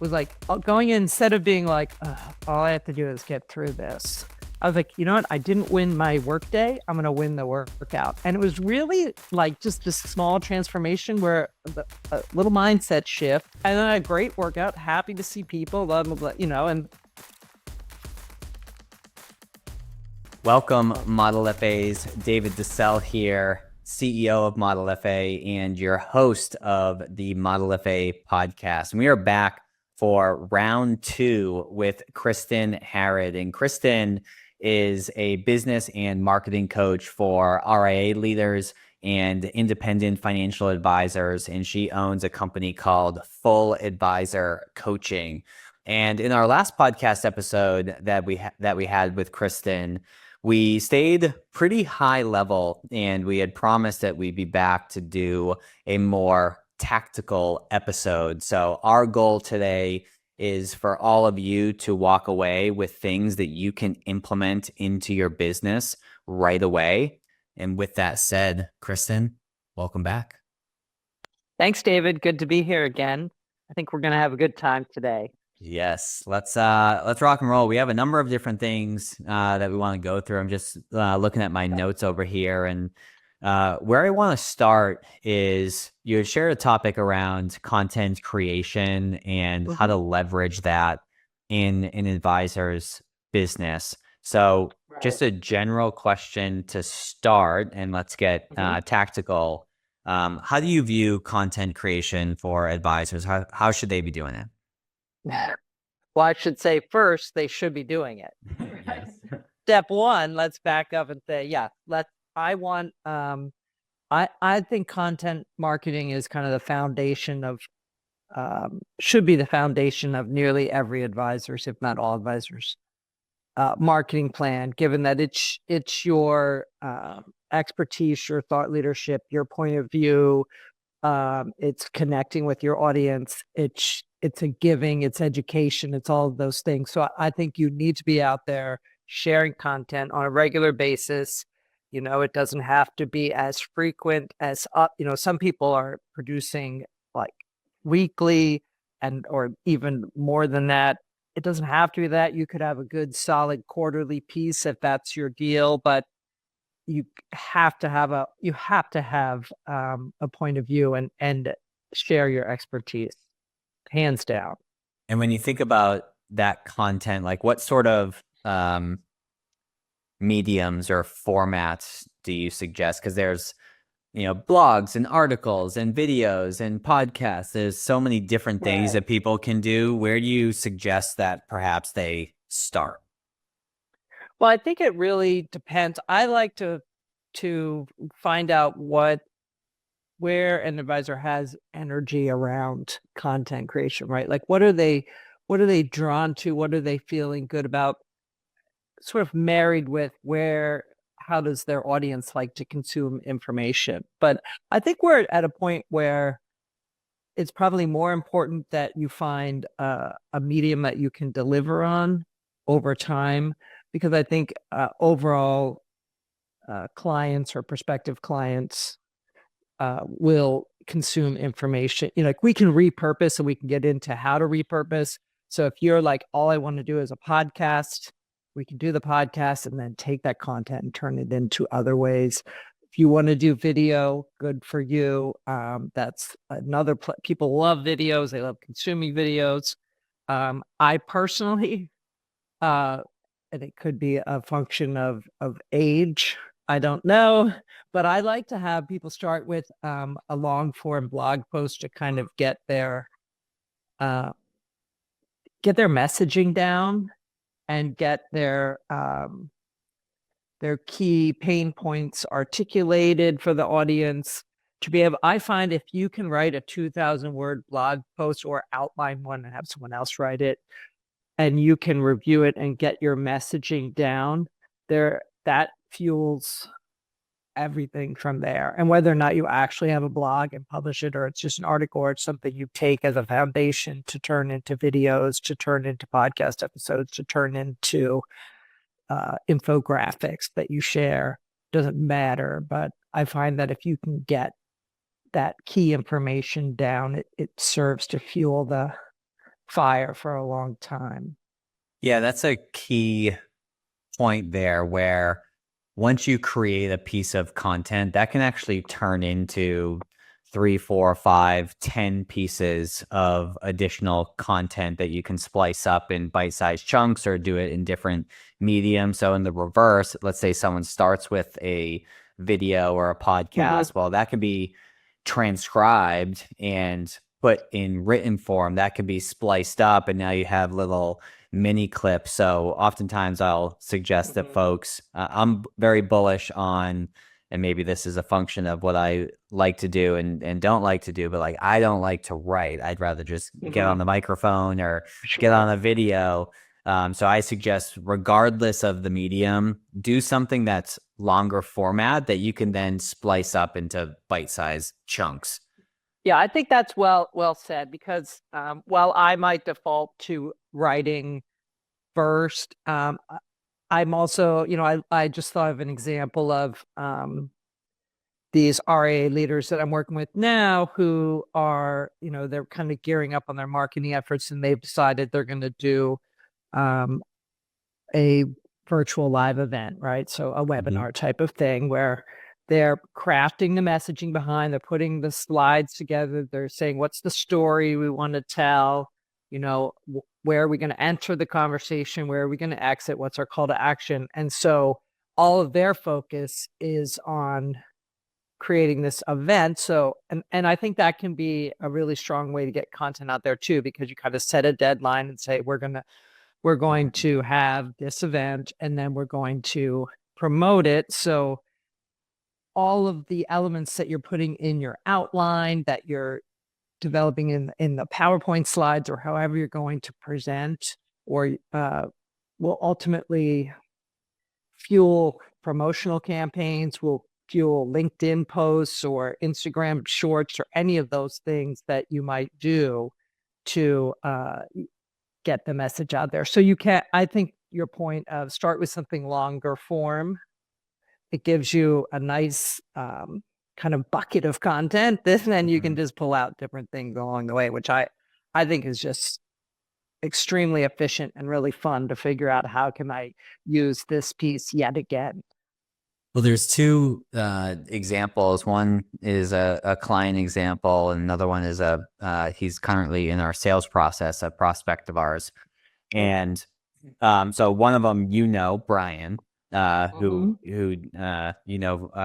was like going in, instead of being like, all I have to do is get through this. I was like, you know what? I didn't win my work day. I'm going to win the workout. And it was really like just this small transformation where a little mindset shift, and then a great workout, happy to see people, blah, blah, blah, and welcome, Model FAs. David DeCelle here, CEO of Model FA and your host of the Model FA podcast. And we are back for round 2 with Kristin Harad. And Kristin is a business and marketing coach for RIA leaders and independent financial advisors. And she owns a company called Full Advisor Coaching. And in our last podcast episode that we had with Kristin, we stayed pretty high level, and we had promised that we'd be back to do a more tactical episode. So our goal today is for all of you to walk away with things that you can implement into your business right away. And with that said, Kristin, welcome back. Thanks, David. Good to be here again. I think we're going to have a good time today. Yes, let's rock and roll. We have a number of different things that we want to go through. I'm just looking at my notes over here, and where I want to start is you shared a topic around content creation and how to leverage that in an advisor's business. So just a general question to start, and let's get tactical. How do you view content creation for advisors? How should they be doing it? Well, I should say first, they should be doing it. Yes. Step one, let's back up and say, I think content marketing is kind of the foundation of, should be the foundation of nearly every advisor's, if not all advisors, marketing plan, given that it's your expertise, your thought leadership, your point of view. It's connecting with your audience. It's a giving, it's education, it's all of those things. So I think you need to be out there sharing content on a regular basis. It doesn't have to be as frequent as some people are producing like weekly or even more than that. It doesn't have to be that. You could have a good solid quarterly piece if that's your deal, but you have to have a point of view and share your expertise, hands down. And when you think about that content, like what sort of mediums or formats do you suggest? Because there's, blogs and articles and videos and podcasts. There's so many different things that people can do. Where do you suggest that perhaps they start? Well, I think it really depends. I like to find out where an advisor has energy around content creation, right? Like what are they drawn to? What are they feeling good about? Sort of married with how does their audience like to consume information? But I think we're at a point where it's probably more important that you find a medium that you can deliver on over time, because I think overall clients or prospective clients will consume information. Like we can repurpose, and we can get into how to repurpose. So if you're like, all I want to do is a podcast, we can do the podcast and then take that content and turn it into other ways. If you want to do video, good for you. That's another people love videos. They love consuming videos. I personally, and it could be a function of age, I don't know, but I like to have people start with a long form blog post to kind of get their messaging down and get their key pain points articulated for the audience to be able. I find if you can write a 2,000 word blog post or outline one and have someone else write it, and you can review it and get your messaging down there, that fuels everything from there. And whether or not you actually have a blog and publish it, or it's just an article, or it's something you take as a foundation to turn into videos, to turn into podcast episodes, to turn into infographics that you share, doesn't matter. But I find that if you can get that key information down, it serves to fuel the fire for a long time. Yeah, that's a key point there, where once you create a piece of content, that can actually turn into 3, 4, 5, 10 pieces of additional content that you can splice up in bite-sized chunks or do it in different mediums. So in the reverse, let's say someone starts with a video or a podcast. Well, that can be transcribed and put in written form. That can be spliced up, and now you have little mini clips. So oftentimes I'll suggest that folks, I'm very bullish on, and maybe this is a function of what I like to do and don't like to do, but like, I don't like to write. I'd rather just get on the microphone or get on a video. So I suggest, regardless of the medium, do something that's longer format that you can then splice up into bite-sized chunks. Yeah, I think that's well said, because while I might default to writing first, I'm also, I just thought of an example of these RA leaders that I'm working with now who are, they're kind of gearing up on their marketing efforts, and they've decided they're going to do a virtual live event, right? So a webinar type of thing where they're crafting the messaging behind, they're putting the slides together, they're saying, what's the story we want to tell? Where are we going to enter the conversation? Where are we going to exit? What's our call to action? And so all of their focus is on creating this event. So, and I think that can be a really strong way to get content out there too, because you kind of set a deadline and say, we're going to have this event, and then we're going to promote it. So all of the elements that you're putting in your outline, that you're developing in the PowerPoint slides, or however you're going to present, or will ultimately fuel promotional campaigns, will fuel LinkedIn posts or Instagram shorts, or any of those things that you might do to get the message out there. So I think your point of start with something longer form, it gives you a nice kind of bucket of content, then you can just pull out different things along the way, which I think is just extremely efficient and really fun to figure out, how can I use this piece yet again. Well, there's two examples. One is a client example, and another one is he's currently in our sales process, a prospect of ours. And so one of them, Brian, who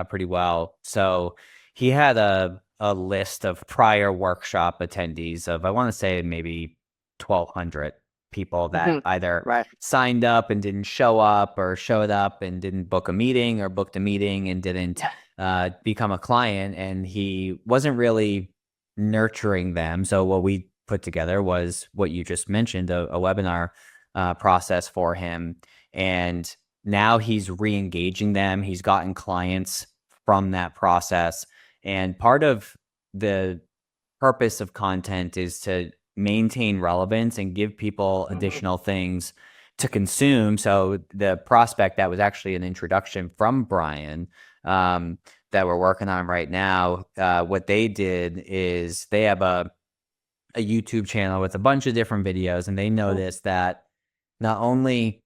pretty well. So he had a list of prior workshop attendees of, I want to say, maybe 1,200 people that either signed up and didn't show up, or showed up and didn't book a meeting, or booked a meeting and didn't become a client. And he wasn't really nurturing them. So what we put together was what you just mentioned, a webinar process for him. And now he's re-engaging them. He's gotten clients from that process. And part of the purpose of content is to maintain relevance and give people additional things to consume. So the prospect, that was actually an introduction from Brian, that we're working on right now. What they did is they have a YouTube channel with a bunch of different videos, and they noticed that not only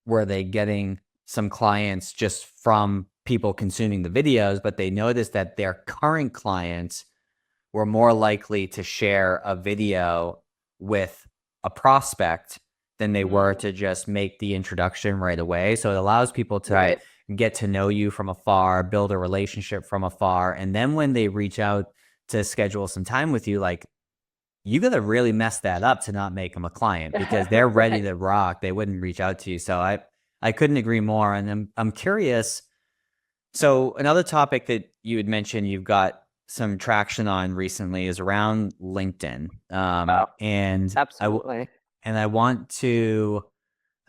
were they getting some clients just from people consuming the videos, but they noticed that their current clients were more likely to share a video with a prospect than they were to just make the introduction right away. So it allows people to get to know you from afar, build a relationship from afar. And then when they reach out to schedule some time with you, like, you got to really mess that up to not make them a client, because they're ready to rock. They wouldn't reach out to you. So I couldn't agree more. And I'm curious. So another topic that you had mentioned you've got some traction on recently is around LinkedIn. And Absolutely. I want to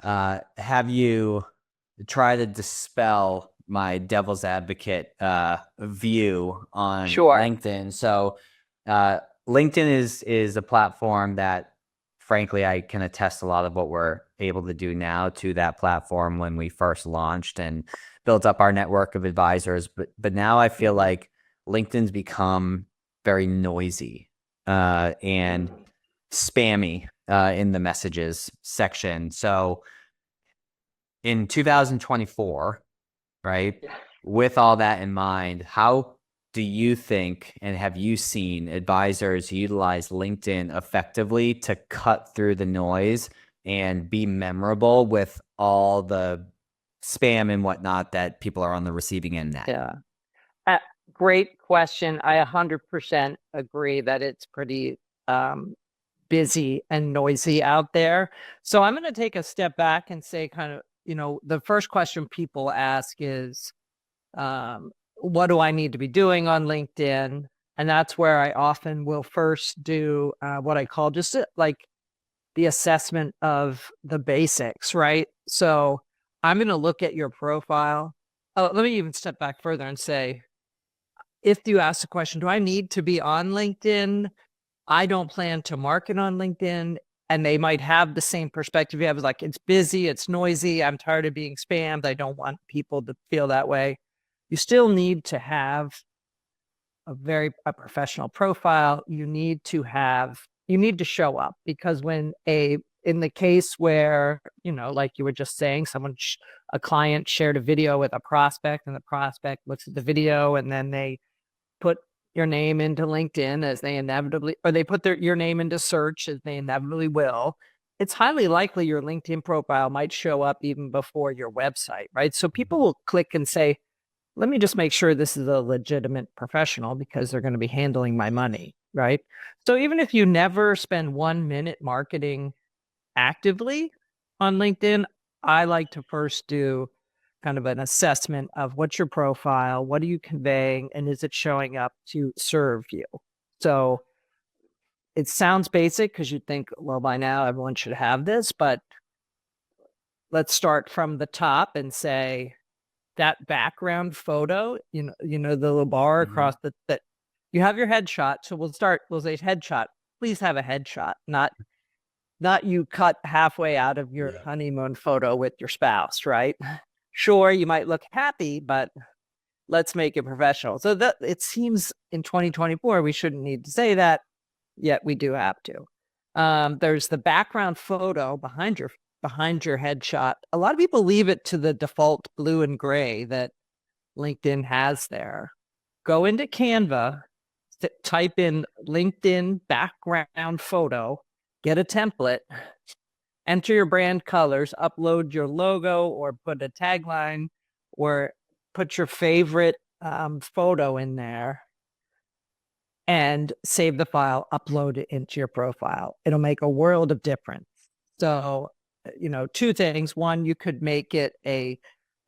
have you try to dispel my devil's advocate view on LinkedIn. So LinkedIn is a platform that, frankly, I can attest a lot of what we're able to do now to that platform when we first launched and built up our network of advisors. But now I feel like LinkedIn's become very noisy. And spammy in the messages section. So in 2024, right, with all that in mind, how do you think, and have you seen advisors utilize LinkedIn effectively to cut through the noise and be memorable with all the spam and whatnot that people are on the receiving end at? Yeah. Great question. I 100% agree that it's pretty busy and noisy out there. So I'm going to take a step back and say kind of, the first question people ask is, what do I need to be doing on LinkedIn? And that's where I often will first do what I call just like the assessment of the basics, right? So I'm going to look at your profile. Oh, let me even step back further and say, if you ask the question, do I need to be on LinkedIn? I don't plan to market on LinkedIn. And they might have the same perspective you have, like, it's busy, it's noisy, I'm tired of being spammed, I don't want people to feel that way. You still need to have a professional profile. You need to show up, because in the case where, like you were just saying, a client shared a video with a prospect, and the prospect looks at the video and then they put your name into LinkedIn, as they inevitably, or they put your name into search, as they inevitably will, it's highly likely your LinkedIn profile might show up even before your website, right? So people will click and say, let me just make sure this is a legitimate professional, because they're going to be handling my money, right? So even if you never spend 1 minute marketing actively on LinkedIn, I like to first do kind of an assessment of what's your profile, what are you conveying, and is it showing up to serve you? So it sounds basic because you think, well, by now everyone should have this, but let's start from the top and say that background photo, the little bar across that you have your headshot. So we'll say headshot. Please have a headshot, not you cut halfway out of your honeymoon photo with your spouse, right? Sure, you might look happy, but let's make it professional. So that it seems in 2024, we shouldn't need to say that, yet we do have to. There's the background photo behind your headshot. A lot of people leave it to the default blue and gray that LinkedIn has there. Go into Canva, type in LinkedIn background photo, get a template, enter your brand colors, upload your logo, or put a tagline, or put your favorite photo in there, and save the file, upload it into your profile. It'll make a world of difference. So, two things. One, you could make it a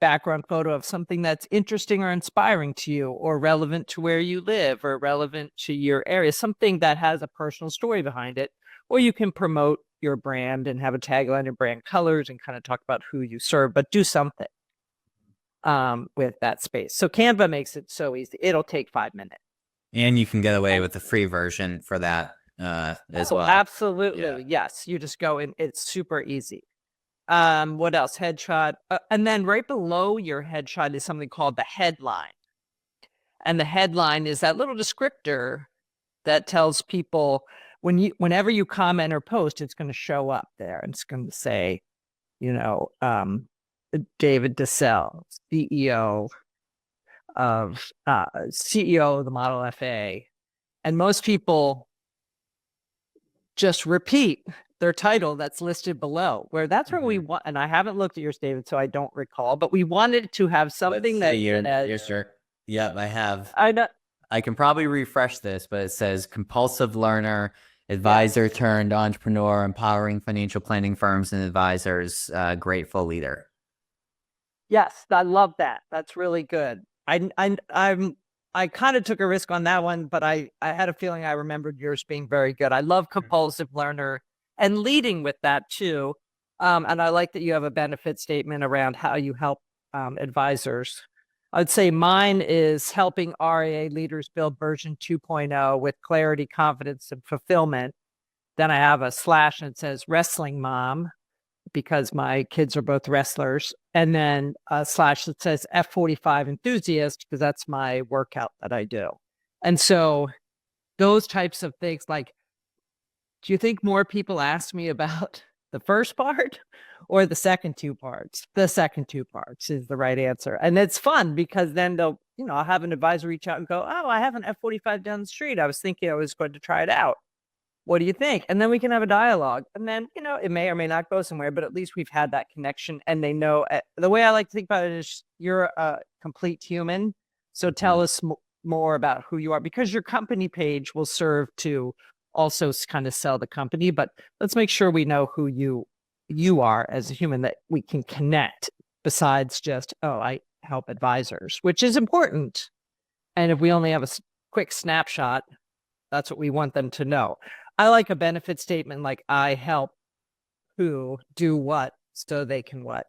background photo of something that's interesting or inspiring to you, or relevant to where you live, or relevant to your area, something that has a personal story behind it. Or you can promote your brand and have a tagline and brand colors and kind of talk about who you serve, but do something with that space. So Canva makes it so easy. It'll take 5 minutes. And you can get away with the free version for that as well. Absolutely. Yeah. Yes. You just go in. It's super easy. What else? Headshot. And then right below your headshot is something called the headline. And the headline is that little descriptor that tells people whenever you comment or post, it's going to show up there. And it's going to say, David DeCelle, CEO of the Model FA. And most people just repeat their title that's listed below, where that's where we want. And I haven't looked at yours, David, so I don't recall, but we wanted to have something that yeah, I have. I know. I can probably refresh this, but it says compulsive learner, advisor turned entrepreneur, empowering financial planning firms and advisors, grateful leader. Yes, I love that. That's really good. I kind of took a risk on that one, but I had a feeling I remembered yours being very good. I love compulsive learner and leading with that too. And I like that you have a benefit statement around how you help advisors. I'd say mine is helping RIA leaders build version 2.0 with clarity, confidence, and fulfillment. Then I have a slash and it says wrestling mom, because my kids are both wrestlers. And then a slash that says F45 enthusiast, because that's my workout that I do. And so those types of things, like Do you think more people ask me about the first part or the second two parts? The second two parts is the right answer. And it's fun because then they'll, I'll have an advisor reach out and go, oh, I have an F-45 down the street. I was thinking I was going to try it out. What do you think? And then we can have a dialogue. And then, it may or may not go somewhere, but at least we've had that connection. And they know the way I like to think about it is you're a complete human. So tell us more about who you are, because your company page will serve to also kind of sell the company. But let's make sure we know who you are as a human, that we can connect besides just, oh, I help advisors, which is important. And if we only have a quick snapshot, that's what we want them to know. I like a benefit statement like, I help who do what so they can what,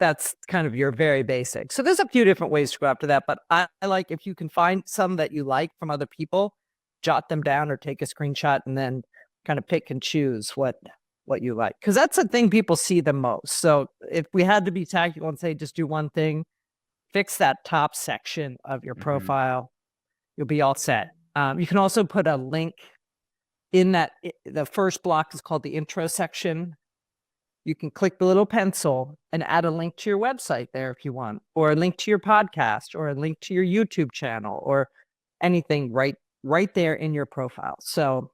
that's kind of your very basic. So there's a few different ways to go after that, but I like, if you can find some that you like from other people, jot them down or take a screenshot and then kind of pick and choose what you like. Because that's the thing people see the most. So if we had to be tactical and say, just do one thing, fix that top section of your profile, you'll be all set. You can also put a link in that. The first block is called the intro section. You can click the little pencil and add a link to your website there if you want, or a link to your podcast, or a link to your YouTube channel, or anything right there in your profile. So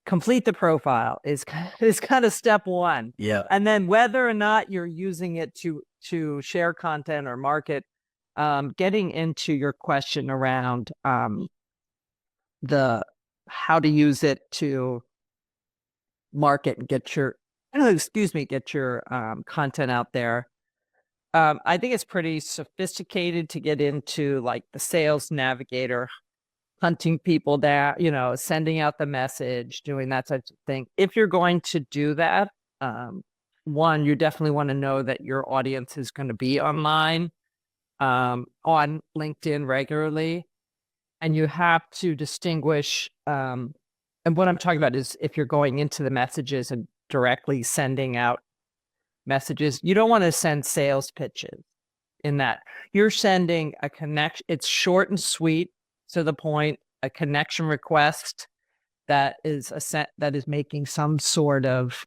complete the profile is kind of step one. Yeah. And then whether or not you're using it to share content or market, getting into your question around how to use it to market and get your content out there. I think it's pretty sophisticated to get into like the sales navigator, hunting people down, sending out the message, doing that type of thing. If you're going to do that, one, you definitely want to know that your audience is going to be online, on LinkedIn regularly. And you have to distinguish, and what I'm talking about is if you're going into the messages and directly sending out messages, you don't want to send sales pitches in that. You're sending a connection. It's short and sweet, to the point, a connection request that is making some sort of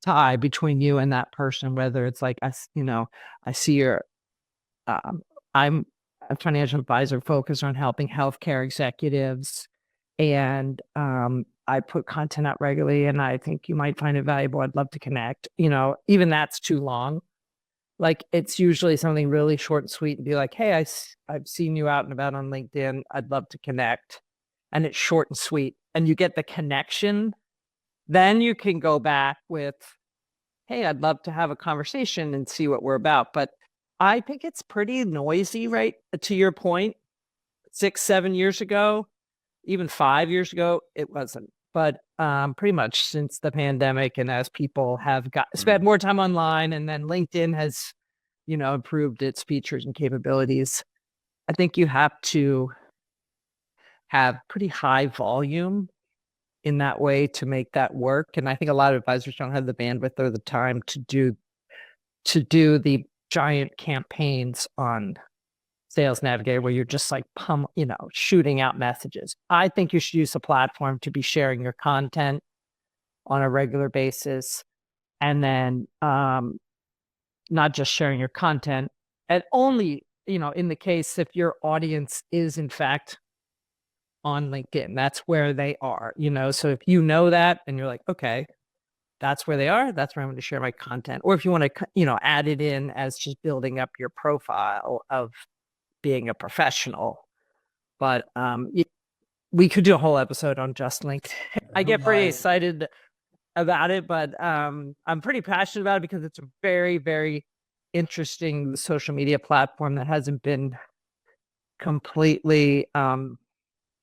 tie between you and that person, whether it's like, I see your, I'm a financial advisor focused on helping healthcare executives, and I put content out regularly and I think you might find it valuable. I'd love to connect. Even that's too long. Like, it's usually something really short and sweet, and be like, hey, I've seen you out and about on LinkedIn. I'd love to connect. And it's short and sweet, and you get the connection. Then you can go back with, hey, I'd love to have a conversation and see what we're about. But I think it's pretty noisy, right? To your point, 6-7 years ago, even 5 years ago, it wasn't. But pretty much since the pandemic, and as people have spent more time online, and then LinkedIn has, improved its features and capabilities, I think you have to have pretty high volume in that way to make that work. And I think a lot of advisors don't have the bandwidth or the time to do the giant campaigns on Sales Navigator where you're just like shooting out messages. I think you should use a platform to be sharing your content on a regular basis, and then not just sharing your content, and only in the case if your audience is in fact on LinkedIn, that's where they are. So if you know that and you're like, okay, that's where they are, that's where I'm going to share my content. Or if you want to add it in as just building up your profile of being a professional. But we could do a whole episode on just LinkedIn. I get pretty excited about it, but I'm pretty passionate about it because it's a very, very interesting social media platform that hasn't been completely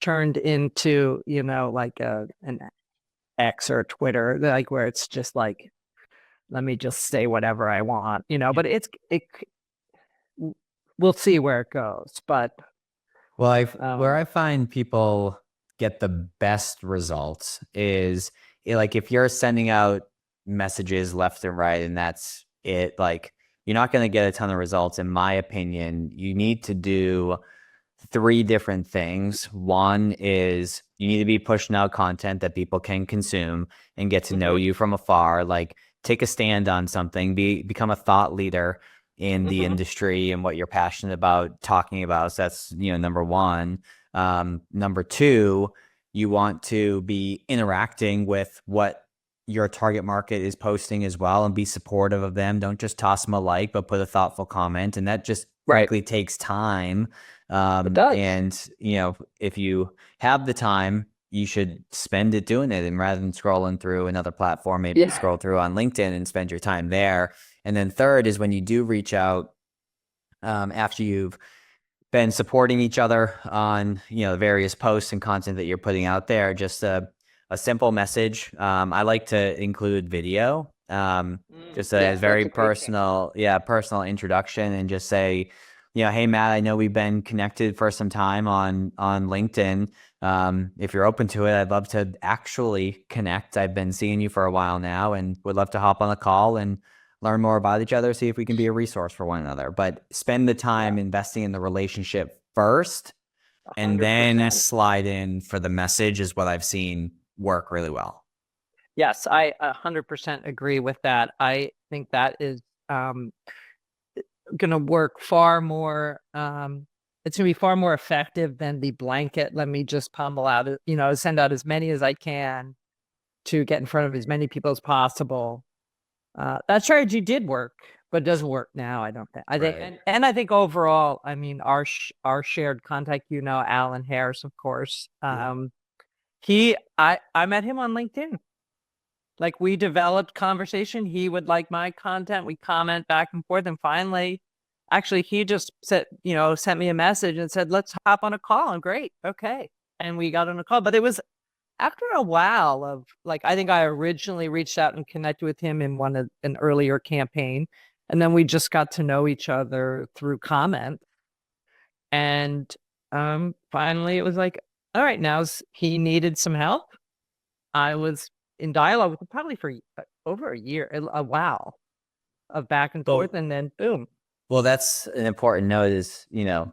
turned into, like an X or Twitter, like where it's just like, let me just say whatever I want, but we'll see where it goes. But well, where I find people get the best results is like if you're sending out messages left and right and that's it, like you're not going to get a ton of results. In my opinion, you need to do 3 different things. One is You need to be pushing out content that people can consume and get to know you from afar. Like, take a stand on something, become a thought leader in the industry and what you're passionate about talking about. So that's, number one. Number two, you want to be interacting with what your target market is posting as well and be supportive of them. Don't just toss them a like, but put a thoughtful comment. And that just frankly takes time. It does. And, if you have the time, you should spend it doing it. And rather than scrolling through another platform, maybe scroll through on LinkedIn and spend your time there. And then third is when you do reach out, after you've been supporting each other on, the various posts and content that you're putting out there, just a simple message. I like to include video, just a very personal introduction, and just say, hey, Matt, I know we've been connected for some time on LinkedIn. If you're open to it, I'd love to actually connect. I've been seeing you for a while now and would love to hop on a call and learn more about each other, see if we can be a resource for one another. But spend the time investing in the relationship first, and then slide in for the message is what I've seen work really well. Yes, I 100% agree with that. I think that is going to work far more. It's going to be far more effective than the blanket. Let me just pummel out, send out as many as I can to get in front of as many people as possible. That strategy did work, but it doesn't work now. I don't think. I think, and I think overall, I mean, our shared contact, Alan Harris, of course. I met him on LinkedIn. Like, we developed conversation. He would like my content. We comment back and forth, and finally, actually, he just said, sent me a message and said, "Let's hop on a call." I'm great, okay, and we got on a call. But it was after a while of, like, I think I originally reached out and connected with him in an earlier campaign, and then we just got to know each other through comment. And finally it was like, all right, now he needed some help. I was in dialogue with him probably for over a year, a while of back and forth, and then boom. Well, that's an important note is, you're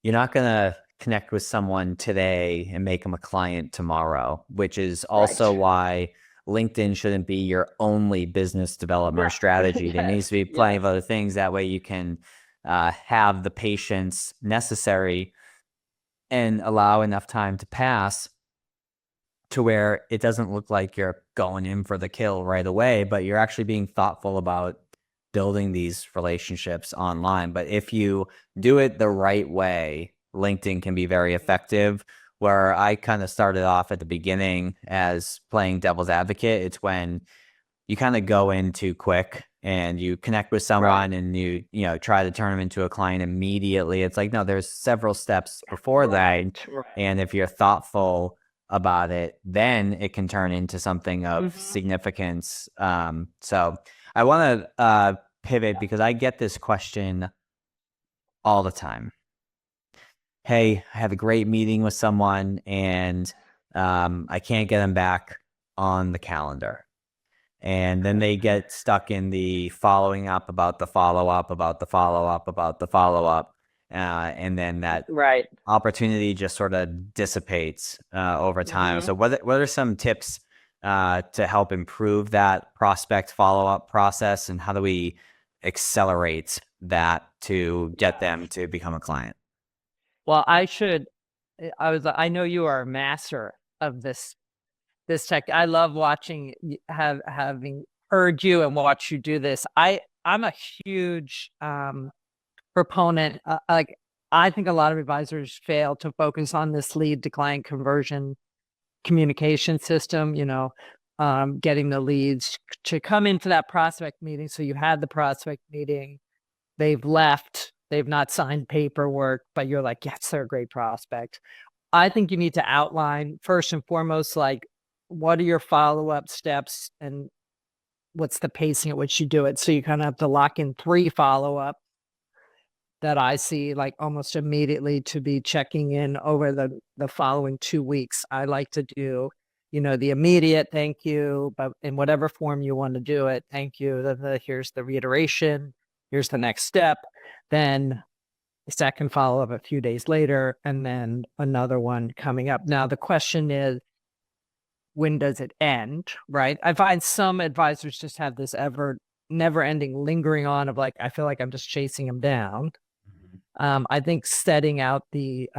not going to connect with someone today and make them a client tomorrow, which is also why LinkedIn shouldn't be your only business development strategy. There needs to be plenty of other things. That way you can have the patience necessary and allow enough time to pass to where it doesn't look like you're going in for the kill right away, but you're actually being thoughtful about building these relationships online. But if you do it the right way, LinkedIn can be very effective. Where I kind of started off at the beginning as playing devil's advocate, it's when you kind of go in too quick and you connect with someone and you try to turn them into a client immediately. It's like, no, there's several steps before that. And if you're thoughtful about it, then it can turn into something of significance. So I want to pivot because I get this question all the time. Hey, I have a great meeting with someone and I can't get them back on the calendar. And then they get stuck in the following up about the follow-up, about the follow-up, about the follow-up. And then that opportunity just sort of dissipates over time. So what are some tips to help improve that prospect follow-up process, and how do we accelerate that to get them to become a client? Well, I know you are a master of this tech. I love watching, having heard you and watch you do this. I'm a huge proponent. I think a lot of advisors fail to focus on this lead to client conversion communication system, getting the leads to come into that prospect meeting. So you had the prospect meeting, they've left, they've not signed paperwork, but you're like, yes, they're a great prospect. I think you need to outline first and foremost, like, what are your follow-up steps and what's the pacing at which you do it. So you kind of have to lock in 3 follow-up that I see, like, almost immediately, to be checking in over the following 2 weeks. I like to do, the immediate thank you, but in whatever form you want to do it, thank you. Here's the reiteration. Here's the next step. Then a second follow-up a few days later, and then another one coming up. Now, the question is, when does it end, right? I find some advisors just have this never-ending lingering on of like, I feel like I'm just chasing them down. I think setting out the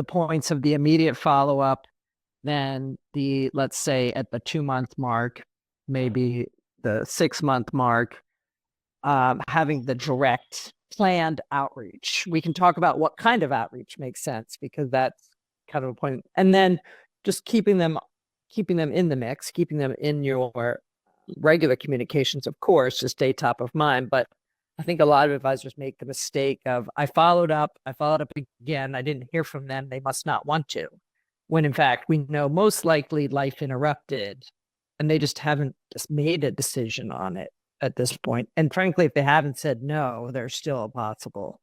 points of the immediate follow-up, then let's say at the 2-month mark, maybe the 6-month mark, having the direct planned outreach. We can talk about what kind of outreach makes sense, because that's kind of a point. And then just keeping them in the mix, keeping them in your regular communications, of course, to stay top of mind. But I think a lot of advisors make the mistake of, I followed up again, I didn't hear from them, they must not want to. When in fact, we know most likely life interrupted, and they just haven't just made a decision on it at this point. And frankly, if they haven't said no, there's still a possible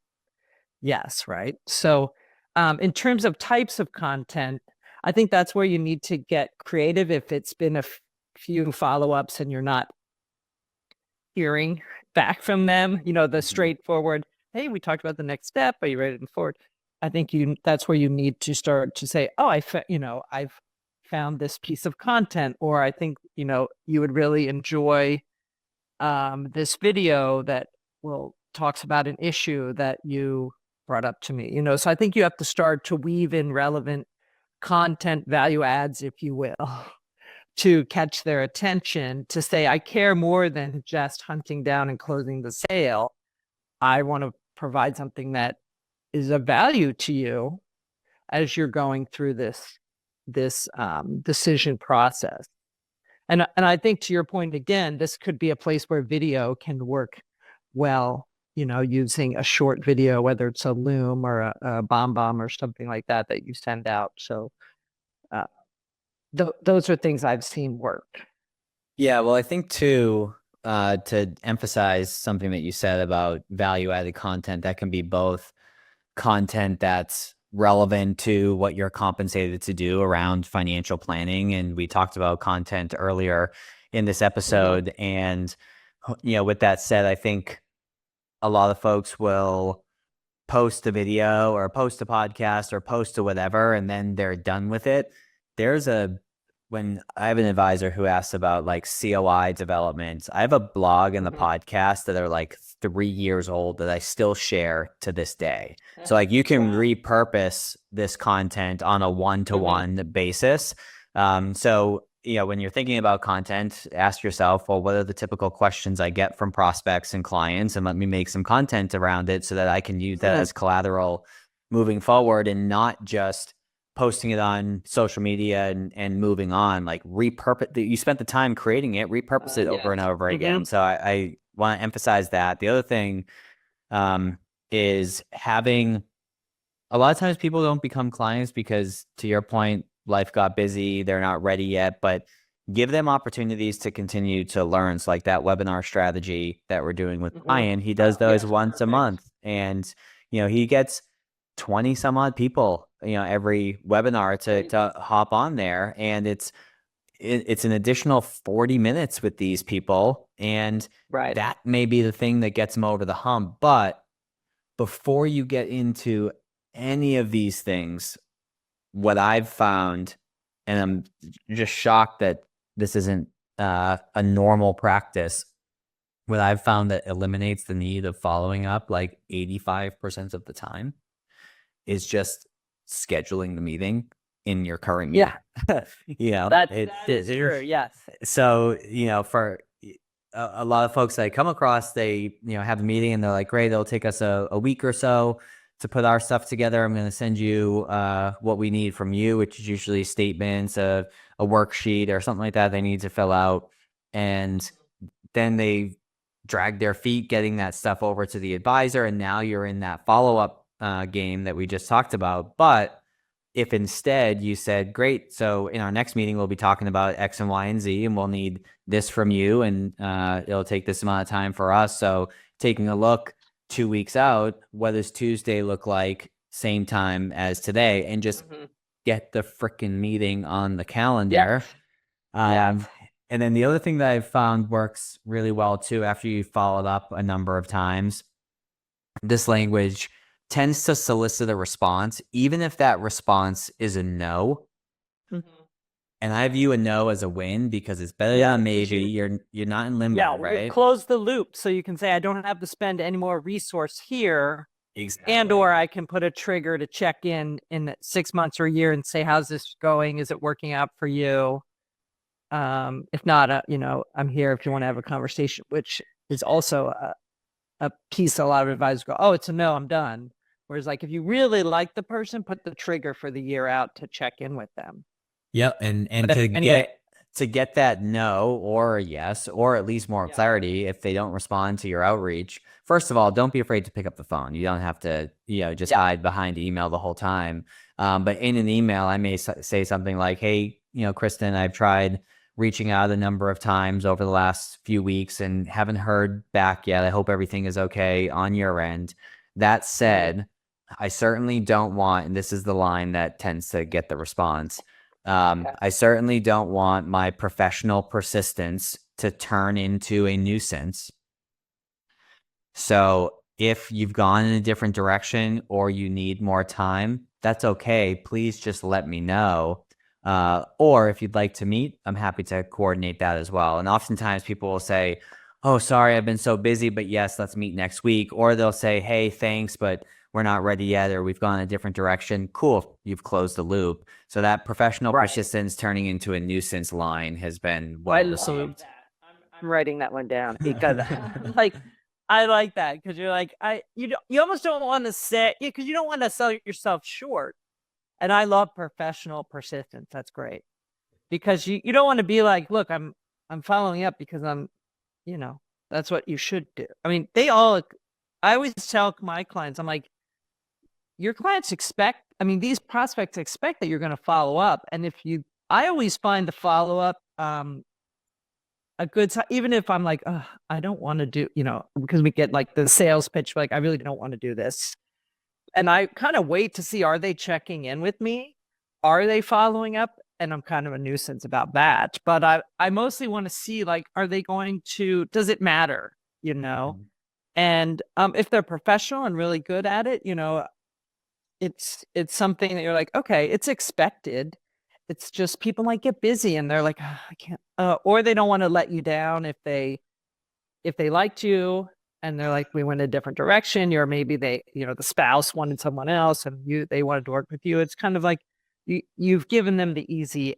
yes, right? So in terms of types of content, I think that's where you need to get creative. If it's been a few follow-ups and you're not hearing back from them, the straightforward, hey, we talked about the next step, are you ready to move forward? I think that's where you need to start to say, oh, I've found this piece of content, or I think, you would really enjoy this video that talks about an issue that you brought up to me. So I think you have to start to weave in relevant content, value adds, if you will, to catch their attention, to say, I care more than just hunting down and closing the sale. I want to provide something that is of value to you as you're going through this decision process. And I think, to your point, again, this could be a place where video can work well, using a short video, whether it's a Loom or a BombBomb or something like that you send out. So those are things I've seen work. Yeah, well, I think too, to emphasize something that you said about value-added content, that can be both content that's relevant to what you're compensated to do around financial planning. And we talked about content earlier in this episode. And, with that said, I think a lot of folks will post a video or post a podcast or post a whatever, and then they're done with it. When I have an advisor who asks about like COI development, I have a blog and the podcast that are like 3 years old that I still share to this day. So like you can repurpose this content on a one-to-one basis. So, when you're thinking about content, ask yourself, well, what are the typical questions I get from prospects and clients? And let me make some content around it so that I can use that as collateral moving forward, and not just posting it on social media and moving on. Like you spent the time creating it, repurpose it over and over again. So I want to emphasize that. The other thing is having, a lot of times people don't become clients because, to your point, life got busy, they're not ready yet, but give them opportunities to continue to learn. So like that webinar strategy that we're doing with Brian, he does those once a month, and he gets 20 some odd people, every webinar to hop on there. And it's an additional 40 minutes with these people. And that may be the thing that gets them over the hump. But before you get into any of these things, what I've found, and I'm just shocked that this isn't a normal practice, what I've found that eliminates the need of following up like 85% of the time is just scheduling the meeting in your current meeting. That is true. Yes. So, for a lot of folks that I come across, they, have a meeting and they're like, great, it'll take us a week or so to put our stuff together. I'm going to send you what we need from you, which is usually statements, a worksheet or something like that they need to fill out. And then they drag their feet getting that stuff over to the advisor. And now you're in that follow-up game that we just talked about. But if instead you said, great, so in our next meeting, we'll be talking about X and Y and Z, and we'll need this from you, and it'll take this amount of time for us. So taking a look 2 weeks out, what does Tuesday look like, same time as today, and just get the freaking meeting on the calendar. And then the other thing that I've found works really well too, after you followed up a number of times, this language tends to solicit a response, even if that response is a no. And I view a no as a win because it's better than maybe. You're not in limbo, right? Close the loop so you can say, I don't have to spend any more resource here. Exactly. And or I can put a trigger to check in 6 months or a year and say, how's this going? Is it working out for you? If not, I'm here if you want to have a conversation, which is also a piece a lot of advisors go, oh, it's a no, I'm done. Whereas like if you really like the person, put the trigger for the year out to check in with them. Yep. And to get that no or a yes, or at least more clarity if they don't respond to your outreach. First of all, don't be afraid to pick up the phone. You don't have to, just hide behind email the whole time. But in an email, I may say something like, hey, Kristin, I've tried reaching out a number of times over the last few weeks and haven't heard back yet. I hope everything is okay on your end. That said, I certainly don't want, and this is the line that tends to get the response, I certainly don't want my professional persistence to turn into a nuisance. So if you've gone in a different direction or you need more time, that's okay. Please just let me know. Or if you'd like to meet, I'm happy to coordinate that as well. And oftentimes people will say, oh, sorry, I've been so busy, but yes, let's meet next week. Or they'll say, hey, thanks, but we're not ready yet, or we've gone a different direction. Cool. You've closed the loop. So that professional persistence turning into a nuisance line has been well received. I'm writing that one down because I like that because you're like, you almost don't want to say, because you don't want to sell yourself short. And I love professional persistence. That's great. Because you don't want to be like, look, I'm following up because I'm, that's what you should do. I mean, I always tell my clients, I'm like, your clients these prospects expect that you're going to follow up. And I always find the follow up, a good time, even if I'm like, I don't want to do, because we get like the sales pitch, like, I really don't want to do this. And I kind of wait to see, are they checking in with me? Are they following up? And I'm kind of a nuisance about that. But I mostly want to see, like, are they does it matter? And if they're professional and really good at it, it's something that you're like, okay, it's expected. It's just people might get busy and they're like, I can't, or they don't want to let you down if they liked you and they're like, we went a different direction, or maybe they, the spouse wanted someone else and they wanted to work with you. It's kind of like you've given them the easy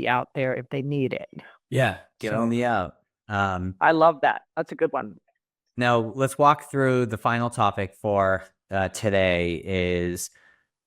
out there if they need it. Yeah. Give them the out. I love that. That's a good one. Now let's walk through the final topic for today is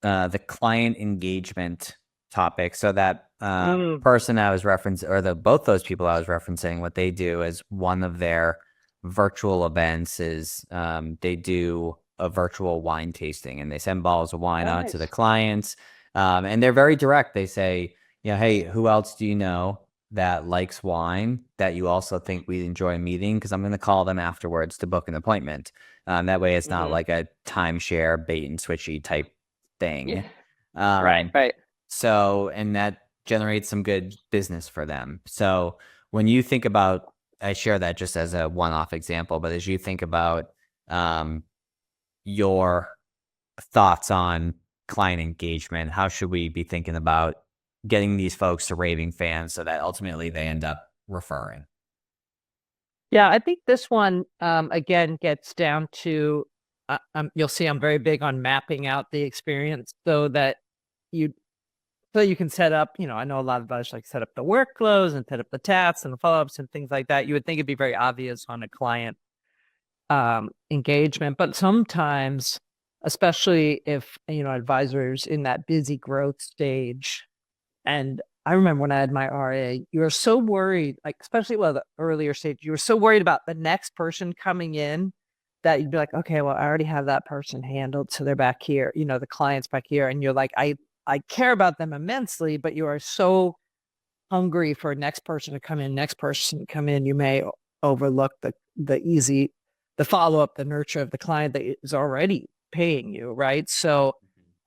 the client engagement topic. So that person I was referencing, or both those people I was referencing, what they do is one of their virtual events is they do a virtual wine tasting and they send bottles of wine out to the clients. And they're very direct. They say, hey, who else do you know that likes wine that you also think we'd enjoy meeting? Because I'm going to call them afterwards to book an appointment. That way it's not like a timeshare bait and switchy type thing. Right. So, and that generates some good business for them. So when you think about, I share that just as a one-off example, but as you think about your thoughts on client engagement, how should we be thinking about getting these folks to raving fans so that ultimately they end up referring? Yeah, I think this one, again, gets down to, you'll see I'm very big on mapping out the experience so that you can set up, I know a lot of us like set up the workflows and set up the tasks and the follow-ups and things like that. You would think it'd be very obvious on a client engagement, but sometimes, especially if, advisors in that busy growth stage. And I remember when I had my RA, you were so worried, like, especially the earlier stage, you were so worried about the next person coming in that you'd be like, okay, well, I already have that person handled. So they're back here, the client's back here. And you're like, I care about them immensely, but you are so hungry for next person to come in. You may overlook the follow-up, the nurture of the client that is already paying you. Right. So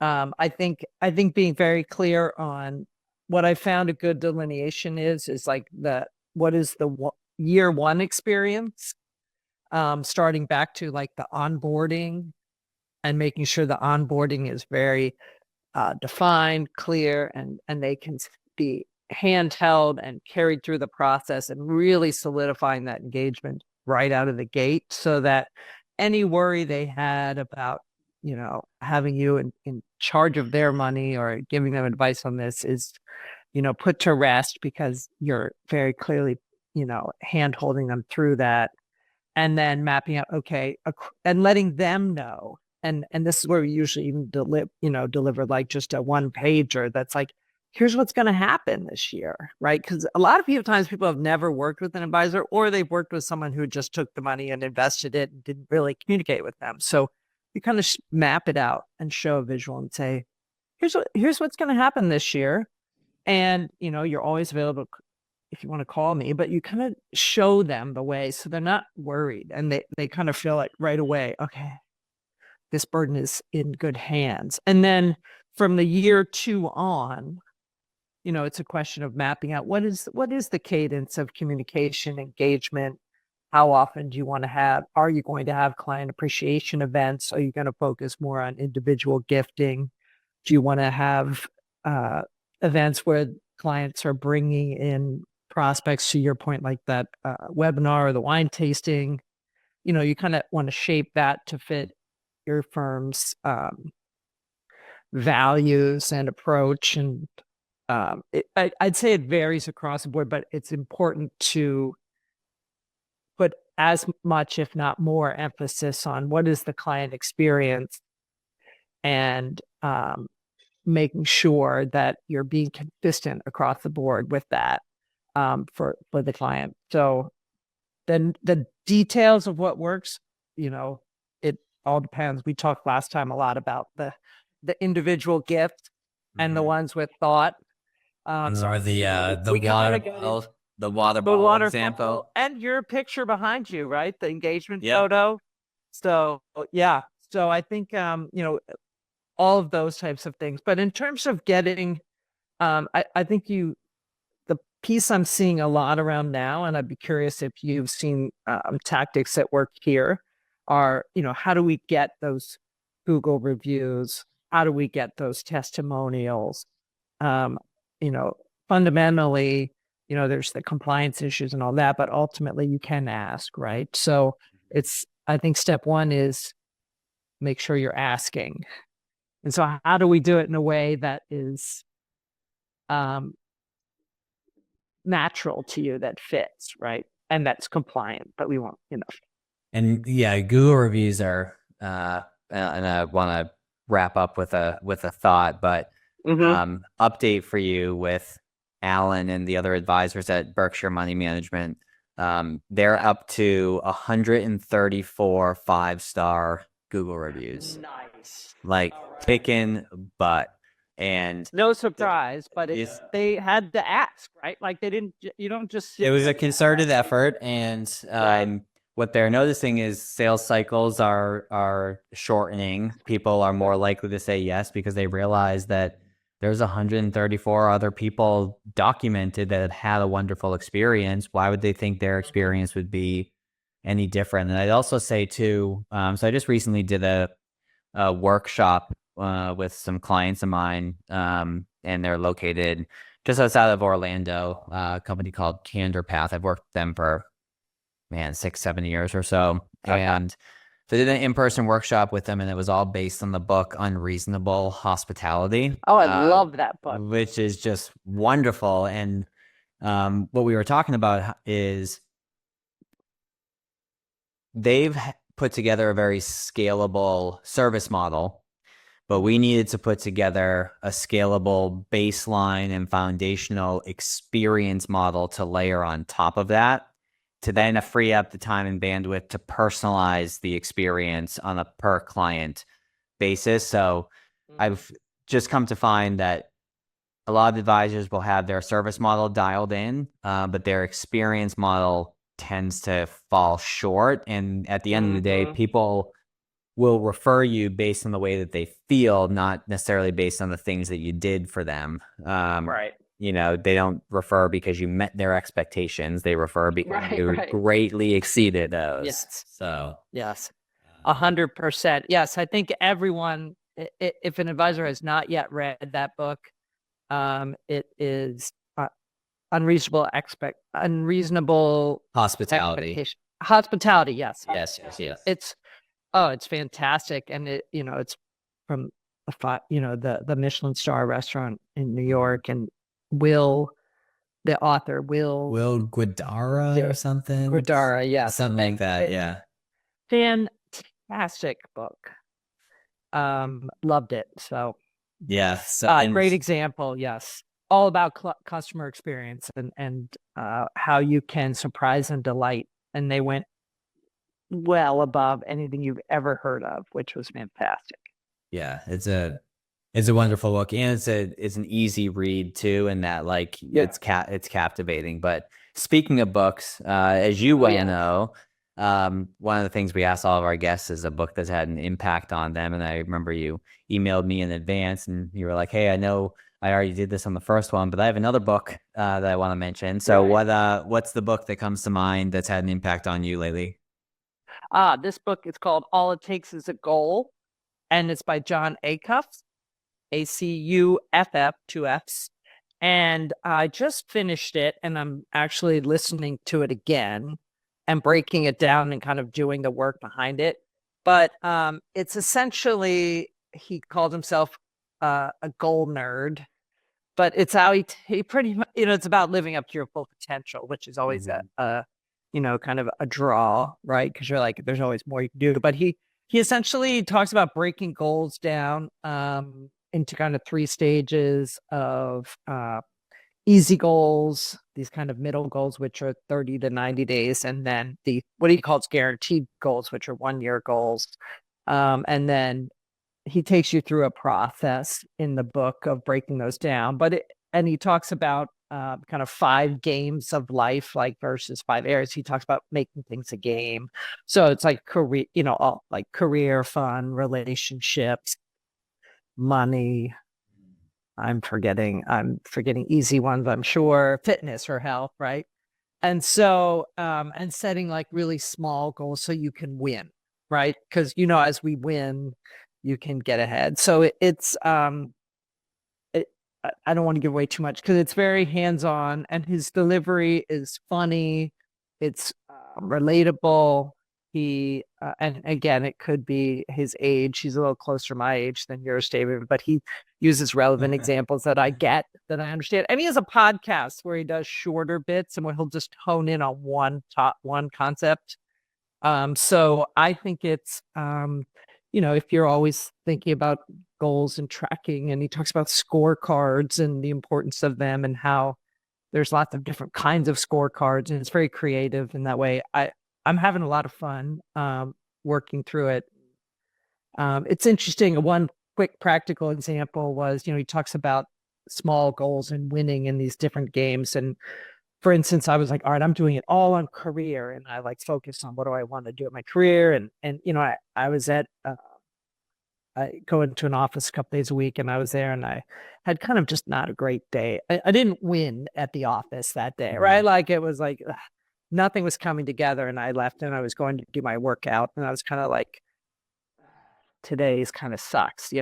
I think being very clear on what I found a good delineation is like what is the year one experience, starting back to like the onboarding and making sure the onboarding is very defined, clear, and they can be handheld and carried through the process, and really solidifying that engagement right out of the gate, so that any worry they had about, having you in charge of their money or giving them advice on this is, put to rest, because you're very clearly, hand holding them through that, and then mapping out, okay, and letting them know. And this is where we usually even deliver like just a one pager that's like, here's what's going to happen this year, right? Because a lot of times people have never worked with an advisor, or they've worked with someone who just took the money and invested it and didn't really communicate with them. So you kind of map it out and show a visual and say, here's what's going to happen this year. And, you're always available if you want to call me, but you kind of show them the way so they're not worried, and they kind of feel like right away, okay, this burden is in good hands. And then from the year 2 on, it's a question of mapping out what is the cadence of communication, engagement. How often do you want to have? Are you going to have client appreciation events? Are you going to focus more on individual gifting? Do you want to have events where clients are bringing in prospects, to your point, like that webinar or the wine tasting? You kind of want to shape that to fit your firm's values and approach. And I'd say it varies across the board, but it's important to put as much, if not more, emphasis on what is the client experience, and making sure that you're being consistent across the board with that for the client. So then the details of what works, it all depends. We talked last time a lot about the individual gift and the ones with thought. Or the water bottle example, and your picture behind you, right? The engagement photo. So yeah. So I think all of those types of things. But in terms of getting, I think the piece I'm seeing a lot around now, and I'd be curious if you've seen tactics that work here, are, how do we get those Google reviews? How do we get those testimonials? Fundamentally, there's the compliance issues and all that, but ultimately you can ask, right? So I think step 1 is make sure you're asking. And so how do we do it in a way that is natural to you, that fits, right? And that's compliant, but we want, And yeah, Google reviews are, and I want to wrap up with a thought, but update for you with Alan and the other advisors at Berkshire Money Management. They're up to 134 5-star Google reviews. Nice. Like kicking butt. And no surprise, but they had to ask, right? Like you don't just. It was a concerted effort, and what they're noticing is sales cycles are shortening. People are more likely to say yes because they realize that there's 134 other people documented that had a wonderful experience. Why would they think their experience would be any different? And I'd also say too, so I just recently did a workshop with some clients of mine, and they're located just outside of Orlando, a company called Candor Path. I've worked with them for 6-7 years or so. Okay. And so I did an in-person workshop with them, and it was all based on the book Unreasonable Hospitality. Oh, I love that book. Which is just wonderful. And what we were talking about is they've put together a very scalable service model, but we needed to put together a scalable baseline and foundational experience model to layer on top of that, to then free up the time and bandwidth to personalize the experience on a per client basis. So I've just come to find that a lot of advisors will have their service model dialed in, but their experience model tends to fall short. And at the end of the day, people will refer you based on the way that they feel, not necessarily based on the things that you did for them. Right. They don't refer because you met their expectations. They refer because you greatly exceeded those. Yes. So yes. 100%. Yes, I think everyone, if an advisor has not yet read that book, it is unreasonable Hospitality. expectation. Hospitality, yes. Yes. It's fantastic, and it's from the Michelin star restaurant in New York, and the author Will Guidara or something. Guidara, yes, something like that. Yeah. Fantastic book. Loved it. So yeah. So great example. Yes, all about customer experience and how you can surprise and delight, and they went well above anything you've ever heard of, which was fantastic. Yeah, it's a wonderful book, and it's an easy read too, and that it's captivating. But speaking of books, as you know, one of the things we ask all of our guests is a book that's had an impact on them. And I remember you emailed me in advance, and you were like, "Hey, I know I already did this on the first one, but I have another book that I want to mention." So what's the book that comes to mind that's had an impact on you lately? This book is called All It Takes Is a Goal, and it's by John Acuff, Acuff, 2 Fs. And I just finished it, and I'm actually listening to it again and breaking it down and kind of doing the work behind it. But it's essentially, he called himself a goal nerd, but it's how he pretty much, it's about living up to your full potential, which is always a kind of a draw, right? Because you're like, there's always more you can do. But he essentially talks about breaking goals down into kind of 3 stages of easy goals, these kind of middle goals, which are 30 to 90 days, and then what he calls guaranteed goals, which are 1-year goals. And then he takes you through a process in the book of breaking those down. And he talks about kind of 5 games of life, like versus 5 areas. He talks about making things a game. So it's like career, all like career, fun, relationships, money. I'm forgetting easy ones, I'm sure, fitness or health, right? And so, and setting like really small goals so you can win, right? Because, as we win, you can get ahead. So I don't want to give away too much because it's very hands-on, and his delivery is funny. It's relatable. And again, it could be his age. He's a little closer to my age than yours, David, but he uses relevant examples that I get, that I understand. And he has a podcast where he does shorter bits and where he'll just hone in on one concept. So I think it's, if you're always thinking about goals and tracking, and he talks about scorecards and the importance of them and how there's lots of different kinds of scorecards, and it's very creative in that way. I'm having a lot of fun working through it. It's interesting. One quick practical example was, he talks about small goals and winning in these different games. And for instance, I was like, all right, I'm doing it all on career. And I focus on what do I want to do in my career. And I was at, I go into an office a couple days a week, and I was there, and I had kind of just not a great day. I didn't win at the office that day, right? Like it was like, nothing was coming together, and I left, and I was going to do my workout, and I was kind of like, today's kind of sucks,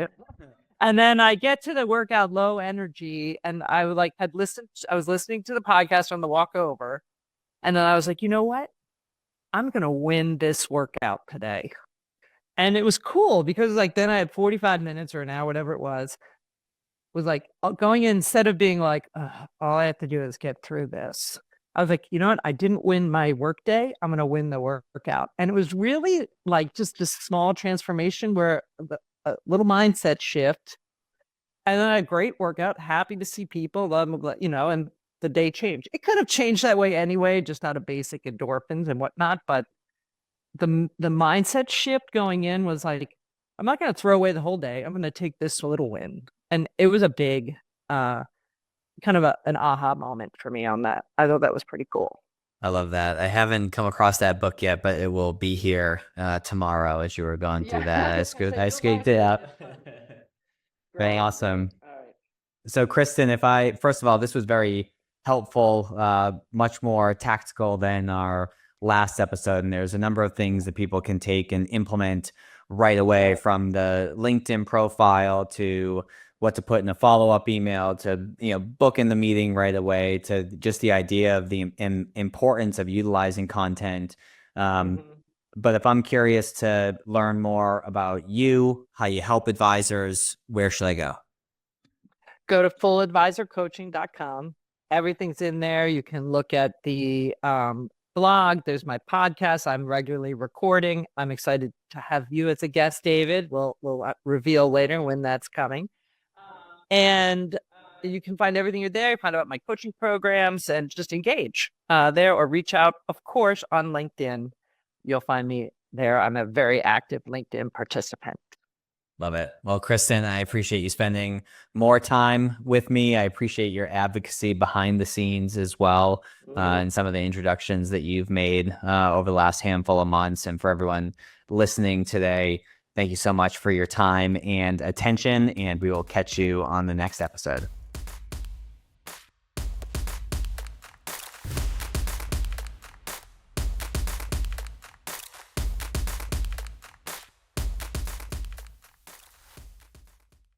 And then I get to the workout, low energy, and I I was listening to the podcast on the walk over, and then I was like, you know what? I'm gonna win this workout today. And it was cool because then I had 45 minutes or an hour, whatever it was like going in, instead of being like, all I have to do is get through this. I was like, you know what? I didn't win my work day. I'm going to win the workout. And it was really like just a small transformation where a little mindset shift. And then a great workout, happy to see people, and the day changed. It could have changed that way anyway, just out of basic endorphins and whatnot. But the mindset shift going in was like, I'm not going to throw away the whole day. I'm going to take this little win. And it was a big kind of an aha moment for me on that. I thought that was pretty cool. I love that. I haven't come across that book yet, but it will be here tomorrow as you were going through that. It's good. I scraped it up. Very awesome. So Kristin, first of all, this was very helpful, much more tactical than our last episode, and there's a number of things that people can take and implement right away, from the LinkedIn profile to what to put in a follow-up email to, booking the meeting right away, to just the idea of the importance of utilizing content. But if I'm curious to learn more about you, how you help advisors, where should I go? Go to fulladvisorcoaching.com. Everything's in there. You can look at the blog. There's my podcast I'm regularly recording. I'm excited to have you as a guest, David. We'll reveal later when that's coming. And you can find everything there. Find out my coaching programs and just engage there, or reach out, of course, on LinkedIn. You'll find me there. I'm a very active LinkedIn participant. Love it. Well, Kristin, I appreciate you spending more time with me. I appreciate your advocacy behind the scenes as well, and some of the introductions that you've made over the last handful of months. And for everyone listening today, thank you so much for your time and attention, and we will catch you on the next episode.